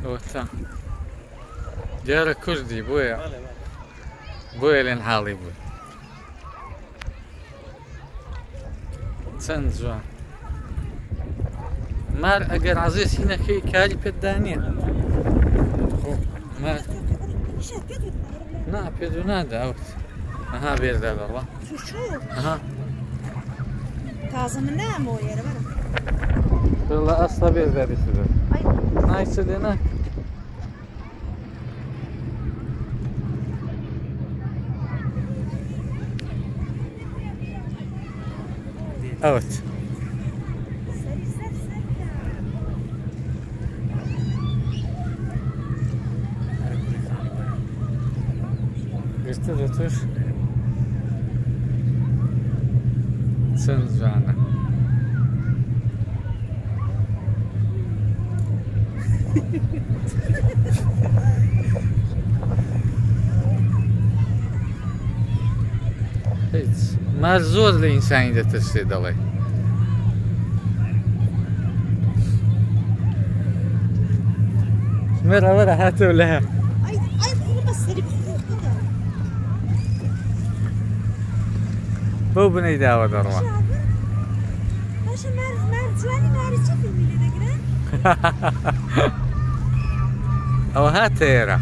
وتا جارە کوردی بۆیە بۆیە لێن حاڵی بووی چەند جوان مار ئەگەر عەزیزی نەکەی کاری پێتدا نییە مار نا پێت نادا ئەوت ئەها بێردا بەڵا ئەها تازە من نامەوە ێرە بەرە والله أصلا بيرد كذا. هاي سلينا. أوت. قلت توش. سنجانا. ما زۆر لە ئینسانی دەترسێ دەڵێ مێرە وەرە هاتەوە لە بەو بنەی داوە دەڕوا ئەوە هاتە ئێرە